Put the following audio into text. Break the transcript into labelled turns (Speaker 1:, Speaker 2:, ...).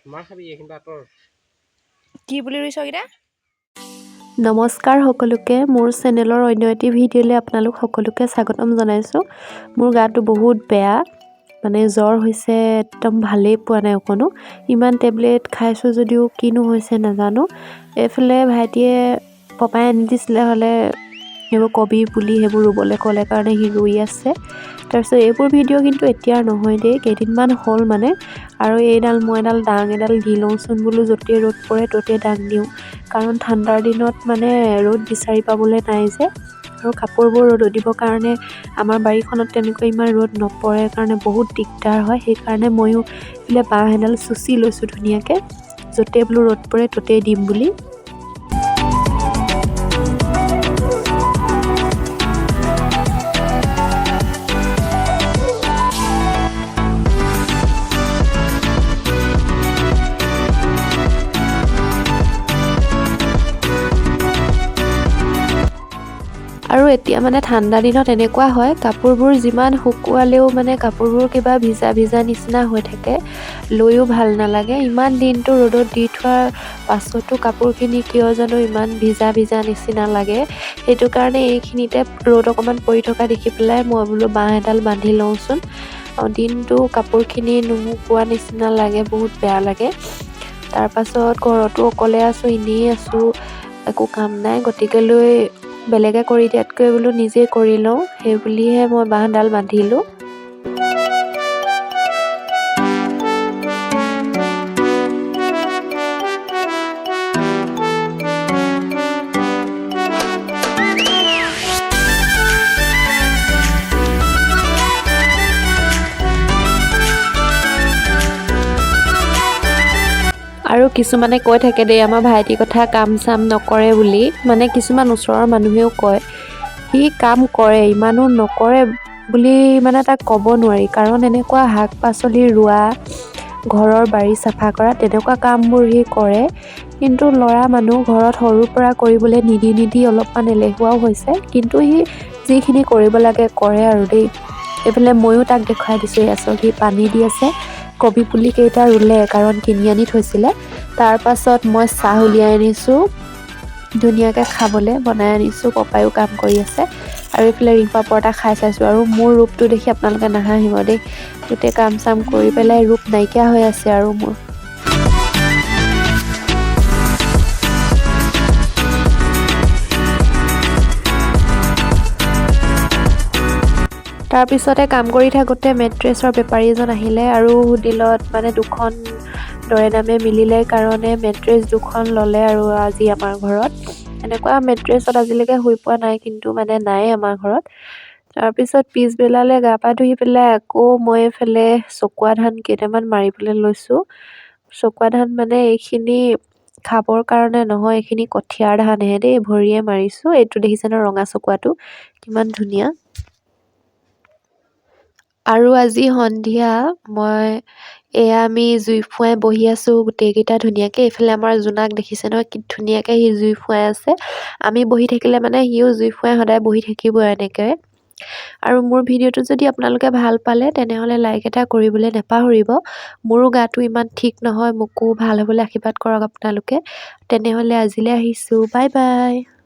Speaker 1: মাৰ খাবি এইখিনি আঁতৰ
Speaker 2: কি বুলি ৰুইছ কেইটা নমস্কাৰ সকলোকে মোৰ চেনেলৰ অন্য এটি ভিডিঅ'লৈ আপোনালোক সকলোকে স্বাগতম জনাইছোঁ মোৰ গাটো বহুত বেয়া মানে জ্বৰ হৈছে একদম ভালেই পোৱা নাই অকনো ইমান টেবলেট খাইছোঁ যদিও কিনো হৈছে নাজানো এফালে ভাইটিয়ে পপাই আনি দিছিলে হলে সেইবোৰ কবি পুলি সেইবোৰ ৰুবলৈ ক'লে কাৰণে সি ৰুই আছে তাৰপিছত এইবোৰ ভিডিঅ' কিন্তু এতিয়া নহয় দেই কেইদিনমান হ'ল মানে আৰু এইডাল মই এডাল ডাং এডাল দি লওঁচোন বোলো য'তে ৰ'দ পৰে ত'তে ডাং দিওঁ কাৰণ ঠাণ্ডাৰ দিনত মানে ৰ'দ বিচাৰি পাবলৈ নাই যে আৰু কাপোৰবোৰ ৰ'দত দিবৰ কাৰণে আমাৰ বাৰীখনত তেনেকৈ ইমান ৰ'দ নপৰে কাৰণে বহুত দিগদাৰ হয় সেইকাৰণে ময়ো বোলে বাঁহ এডাল চুচি লৈছোঁ ধুনীয়াকৈ য'তে বোলো ৰ'দ পৰে ত'তেই দিম বুলি আৰু এতিয়া মানে ঠাণ্ডা দিনত এনেকুৱা হয় কাপোৰবোৰ যিমান শুকুৱালেও মানে কাপোৰবোৰ কিবা ভিজা ভিজা নিচিনা হৈ থাকে লৈও ভাল নালাগে ইমান দিনটো ৰ'দত দি থোৱাৰ পাছতো কাপোৰখিনি কিয় জানো ইমান ভিজা ভিজা নিচিনা লাগে সেইটো কাৰণে এইখিনিতে ৰ'দ অকণমান পৰি থকা দেখি পেলাই মই বোলো বাঁহ এডাল বান্ধি লওঁচোন দিনটো কাপোৰখিনি নুশুকোৱা নিচিনা লাগে বহুত বেয়া লাগে তাৰপাছত ঘৰতো অকলে আছোঁ এনেই আছোঁ একো কাম নাই গতিকে লৈ বেলেগে কৰি দিয়াতকৈ বোলো নিজে কৰি লওঁ সেই বুলিহে মই বাঁহডাল বান্ধিলোঁ আৰু কিছুমানে কৈ থাকে দেই আমাৰ ভাইটিৰ কথা কাম চাম নকৰে বুলি মানে কিছুমান ওচৰৰ মানুহেও কয় সি কাম কৰে ইমানো নকৰে বুলি মানে তাক ক'ব নোৱাৰি কাৰণ এনেকুৱা শাক পাচলি ৰোৱা ঘৰৰ বাৰী চাফা কৰা তেনেকুৱা কামবোৰ সি কৰে কিন্তু ল'ৰা মানুহ ঘৰত সৰুৰ পৰা কৰিবলৈ নিদি অলপমান এলেহুৱাও হৈছে কিন্তু সি যিখিনি কৰিব লাগে কৰে আৰু দেই এইফালে ময়ো তাক দেখুৱাই দিছোঁ এয়া সি পানী দি আছে কবি পুলি কেইটা ৰুলে কাৰণ কিনি আনি থৈছিলে তাৰপাছত মই চাহ উলিয়াই আনিছোঁ ধুনীয়াকৈ খাবলৈ বনাই আনিছোঁ পপায়ো কাম কৰি আছে আৰু এইফালে ৰিংপা পৰঠা খাই চাইছোঁ আৰু মোৰ ৰূপটো দেখি আপোনালোকে নাহাঁহিব দেই গোটেই কাম চাম কৰি পেলাই ৰূপ নাইকিয়া হৈ আছে আৰু মোৰ তাৰপিছতে কাম কৰি থাকোঁতে মেট্ৰেছৰ বেপাৰী এজন আহিলে আৰু ডিলত মানে দুখন দৰে দামে মিলিলে কাৰণে মেট্ৰেছ দুখন ল'লে আৰু আজি আমাৰ ঘৰত এনেকুৱা মেট্ৰেছত আজিলৈকে শুই পোৱা নাই কিন্তু মানে নাই আমাৰ ঘৰত তাৰপিছত পিছবেলালৈ গা পা ধুই পেলাই আকৌ মই এইফালে চকুৱা ধান কেইটামান মাৰিবলৈ লৈছোঁ চকুৱা ধান মানে এইখিনি খাবৰ কাৰণে নহয় এইখিনি কঠীয়াৰ ধানহে দেই ভৰিয়ে মাৰিছোঁ এইটো দেখিছেনে ৰঙা চকুৱাটো কিমান ধুনীয়া আৰু আজি সন্ধিয়া মই আমি জুই ফুৱাই বহি আছোঁ গোটেইকেইটা ধুনীয়াকৈ এইফালে আমাৰ জোনাক দেখিছে নহয় কি ধুনীয়াকৈ সি জুই ফুৱাই আছে আমি বহি থাকিলে মানে সিও জুই ফুৱাই সদায় বহি থাকিবই এনেকৈ আৰু মোৰ ভিডিঅ'টো যদি আপোনালোকে ভাল পালে তেনেহ'লে লাইক এটা কৰিবলৈ নাপাহৰিব মোৰো গাটো ইমান ঠিক নহয় মোকো ভাল হ'বলৈ আশীৰ্বাদ কৰক আপোনালোকে তেনেহ'লে আজিলৈ আহিছোঁ বাই বাই